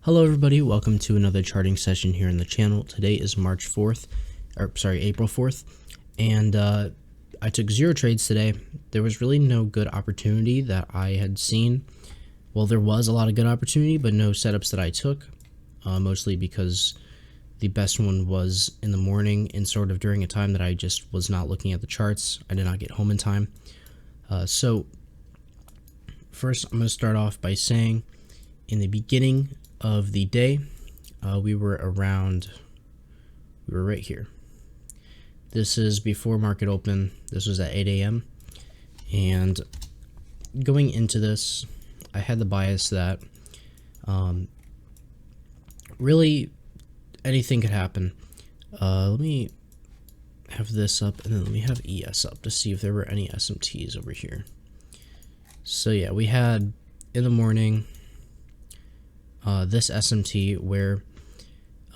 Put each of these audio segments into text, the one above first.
Hello everybody, welcome to another charting session here on the channel. Today is April 4th, and I took 0 trades today. There was really no good opportunity that I had seen. Well, there was a lot of good opportunity, but no setups that I took, mostly because the best one was in the morning and sort of during a time that I just was not looking at the charts. I did not get home in time. So first I'm going to start off by saying in the beginning of the day, we were right here. This is before market open. This was at 8 a.m. and going into this, I had the bias that really anything could happen. Let me have this up, and then let me have ES up to see if there were any SMTs over here. So yeah, we had in the morning this SMT where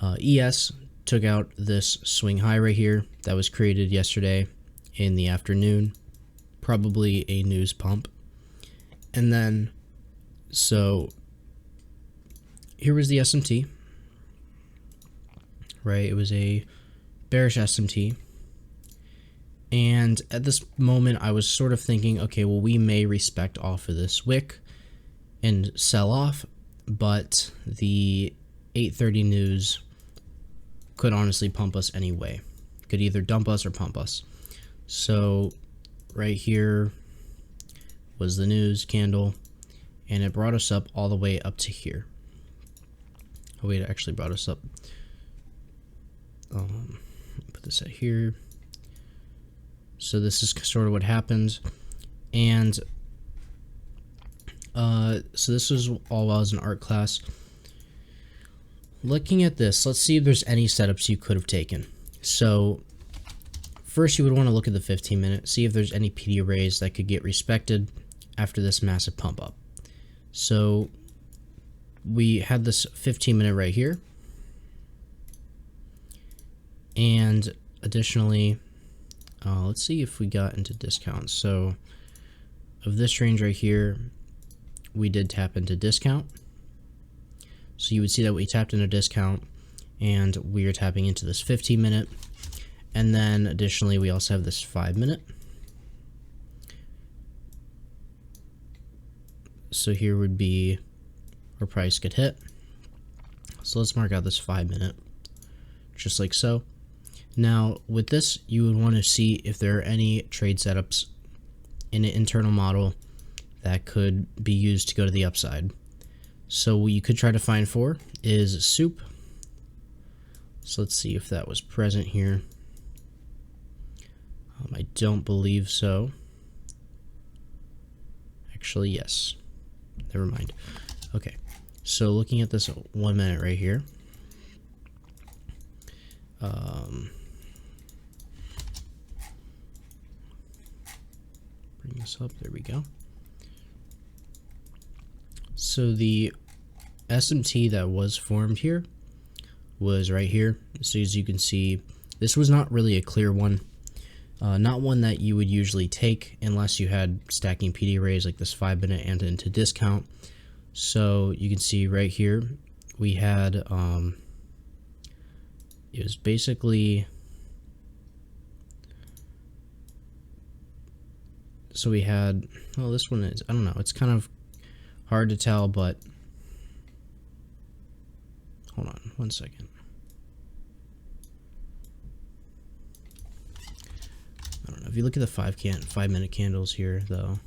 ES took out this swing high right here that was created yesterday in the afternoon, probably a news pump. And then, so here was the SMT, right? It was a bearish SMT. And at this moment, I was sort of thinking, okay, well, we may respect off of this wick and sell off, but the 8:30 news could honestly pump us anyway. Could either dump us or pump us. So right here was the news candle, and it brought us up all the way up to here. Oh wait, it actually brought us up. Put this at here. So this is sort of what happened, and so this was all while I was in art class. Looking at this, let's see if there's any setups you could have taken. So first you would want to look at the 15-minute, see if there's any PD arrays that could get respected after this massive pump up. So we had this 15-minute right here, and additionally, let's see if we got into discounts. So of this range right here, we did tap into discount. So you would see that we tapped into discount, and we are tapping into this 15-minute. And then additionally, we also have this 5-minute. So here would be where price could hit. So let's mark out this 5-minute, just like so. Now with this, you would want to see if there are any trade setups in an internal model that could be used to go to the upside. So what you could try to find for is soup. So let's see if that was present here. I don't believe so. Actually, yes. Never mind. Okay, so looking at this 1 minute right here. Bring this up. There we go. So the SMT that was formed here was right here. So as you can see, this was not really a clear one. Not one that you would usually take unless you had stacking PD arrays like this 5-minute and into discount. So you can see right here, we had, it was basically, so we had, well, this one is, I don't know, it's kind of hard to tell, but hold on 1 second. I don't know if you look at the 5-minute candles here, though.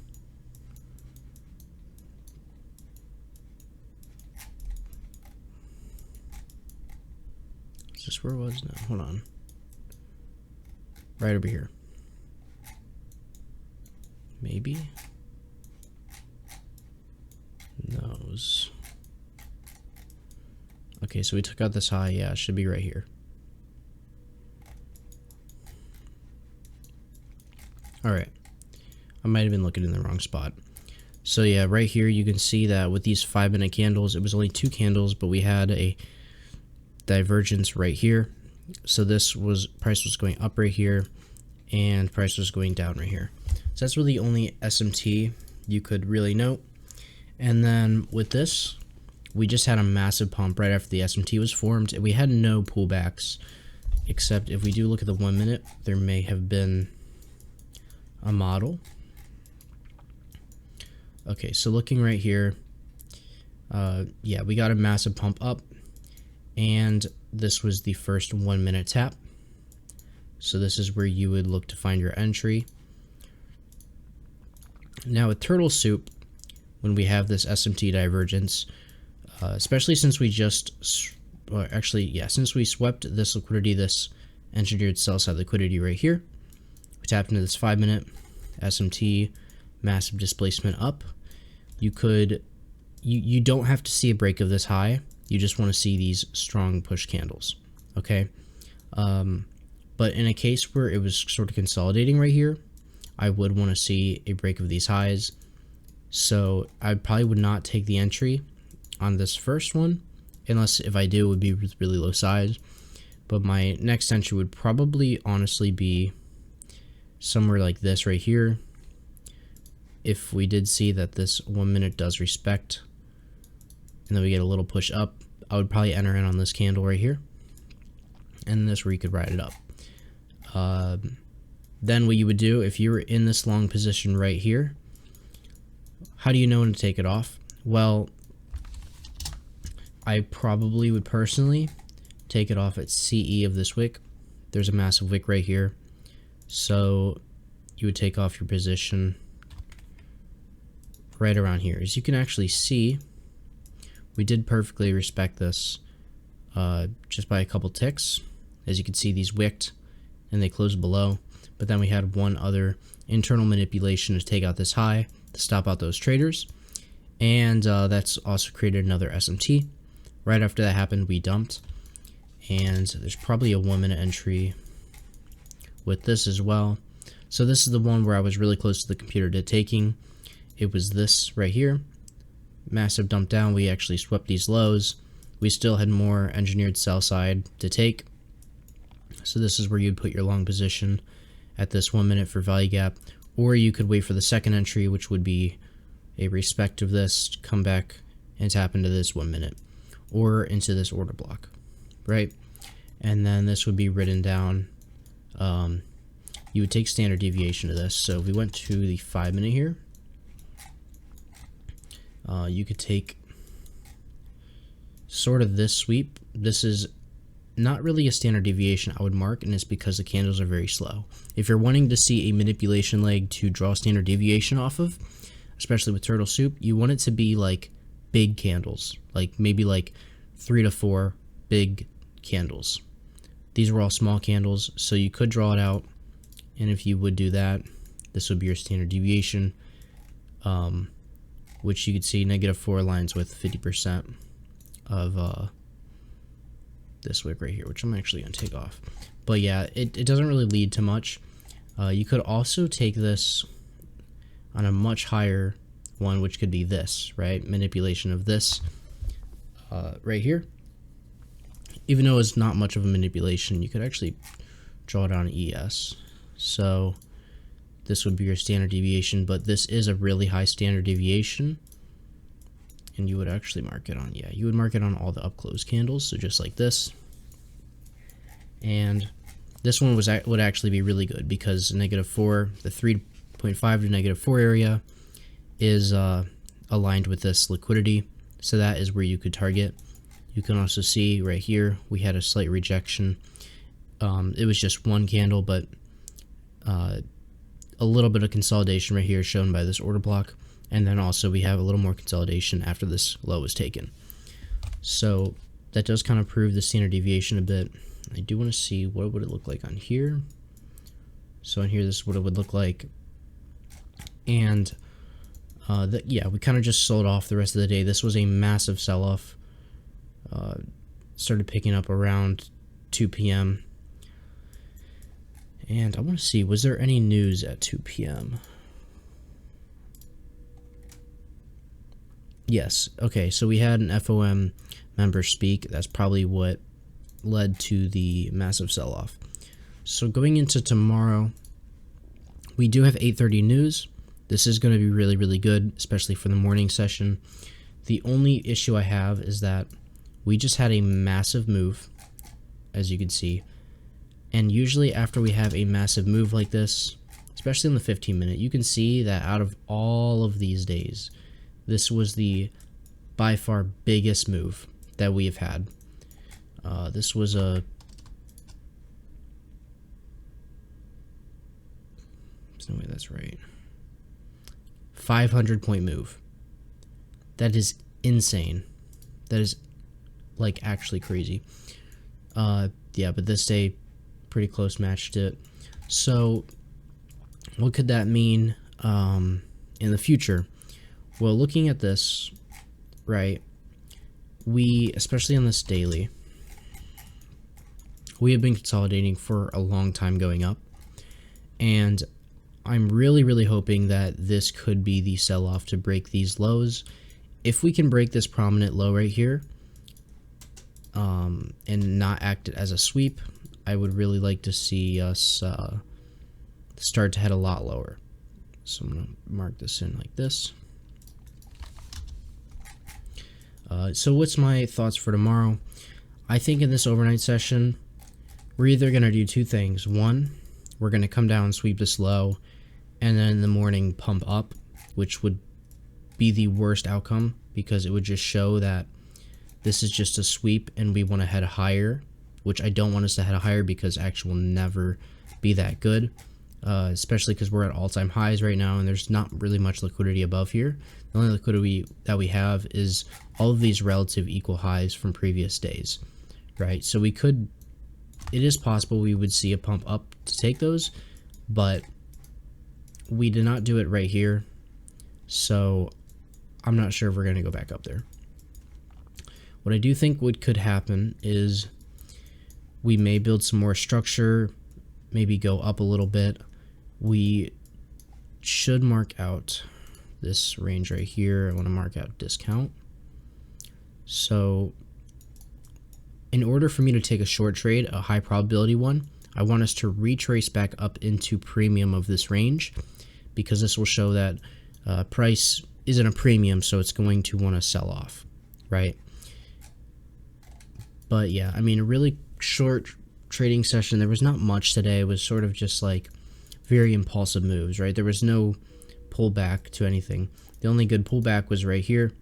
Is this where it was? No, hold on. Right over here. Maybe. Nose. Okay, so we took out this high. Yeah, it should be right here. Alright. I might have been looking in the wrong spot. So yeah, right here you can see that with these 5-minute candles, it was only 2 candles, but we had a divergence right here. So this was, price was going up right here, and price was going down right here. So that's really the only SMT you could really note. And then with this, we just had a massive pump right after the SMT was formed, and we had no pullbacks, except if we do look at the 1 minute, there may have been a model. Okay, so looking right here, yeah, we got a massive pump up, and this was the first 1 minute tap. So this is where you would look to find your entry. Now with Turtle Soup, when we have this SMT divergence, especially since we just, since we swept this liquidity, this engineered sell side liquidity right here, we tapped into this 5 minute SMT, massive displacement up. You could, you don't have to see a break of this high. You just want to see these strong push candles, okay? But in a case where it was sort of consolidating right here, I would want to see a break of these highs. So I probably would not take the entry on this first one, unless if I do, it would be with really low size. But my next entry would probably honestly be somewhere like this right here. If we did see that this 1 minute does respect, and then we get a little push up, I would probably enter in on this candle right here, and this where you could ride it up. Then what you would do if you were in this long position right here, how do you know when to take it off? Well, I probably would personally take it off at CE of this wick. There's a massive wick right here, so you would take off your position right around here. As you can actually see, we did perfectly respect this just by a couple ticks. As you can see, these wicked and they closed below, but then we had one other internal manipulation to take out this high to stop out those traders, and that's also created another SMT. Right after that happened, we dumped, and there's probably a 1 minute entry with this as well. So this is the one where I was really close to the computer to taking. It was this right here, massive dump down. We actually swept these lows. We still had more engineered sell side to take. So this is where you'd put your long position at this 1 minute for value gap, or you could wait for the second entry, which would be a respect of this, come back and tap into this 1 minute, or into this order block, right? And then this would be written down. You would take standard deviation of this. So if we went to the 5 minute here, you could take sort of this sweep. This is not really a standard deviation I would mark, and it's because the candles are very slow. If you're wanting to see a manipulation leg to draw standard deviation off of, especially with Turtle Soup, you want it to be like big candles, like maybe like 3 to 4 big candles. These were all small candles, so you could draw it out, and if you would do that, this would be your standard deviation, which you could see -4 aligns with 50% of this wick right here, which I'm actually going to take off. But yeah, it doesn't really lead to much. You could also take this on a much higher one, which could be this, right? Manipulation of this right here. Even though it's not much of a manipulation, you could actually draw it on ES. So this would be your standard deviation, but this is a really high standard deviation. And you would actually mark it on, you would mark it on all the up close candles, so just like this. And this one would actually be really good because -4, the 3.5 to -4 area is aligned with this liquidity, so that is where you could target. You can also see right here we had a slight rejection. It was just one candle, but a little bit of consolidation right here shown by this order block. And then also we have a little more consolidation after this low was taken. So that does kind of prove the standard deviation a bit. I do want to see what would it look like on here. So on here, this is what it would look like. And yeah, we kind of just sold off the rest of the day. This was a massive sell-off. Started picking up around 2 p.m. And I want to see, was there any news at 2 p.m.? Yes. Okay, so we had an FOM member speak. That's probably what led to the massive sell-off. So going into tomorrow, we do have 8:30 news. This is going to be really, really good, especially for the morning session. The only issue I have is that we just had a massive move, as you can see. And usually after we have a massive move like this, especially in the 15-minute, you can see that out of all of these days, this was the by far biggest move that we have had. This was a... There's no way that's right. 500-point move. That is insane. That is, like, actually crazy. Yeah, but this day pretty close matched it. So what could that mean in the future? Well, looking at this, right, we, especially on this daily, we have been consolidating for a long time going up, and I'm really hoping that this could be the sell-off to break these lows. If we can break this prominent low right here and not act it as a sweep, I would really like to see us start to head a lot lower. So I'm going to mark this in like this. So what's my thoughts for tomorrow? I think in this overnight session, we're either going to do two things. One, we're going to come down and sweep this low, and then in the morning pump up, which would be the worst outcome because it would just show that this is just a sweep and we want to head higher, which I don't want us to head higher because actually will never be that good, especially because we're at all-time highs right now and there's not really much liquidity above here. The only liquidity that we have is all of these relative equal highs from previous days, right? So we could, it is possible we would see a pump up to take those, but we did not do it right here, so I'm not sure if we're going to go back up there. What I do think could happen is we may build some more structure, maybe go up a little bit. We should mark out this range right here. I want to mark out discount. So in order for me to take a short trade, a high probability one, I want us to retrace back up into premium of this range, because this will show that price isn't a premium, so it's going to want to sell off, right? But yeah, I mean, a really short trading session. There was not much today. It was sort of just like very impulsive moves, right? There was no pullback to anything. The only good pullback was right here,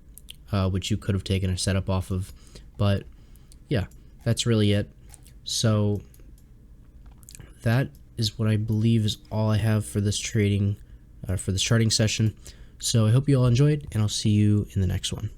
which you could have taken a setup off of. But yeah, that's really it. So that is what I believe is all I have for this trading, for this charting session. So I hope you all enjoyed, and I'll see you in the next one.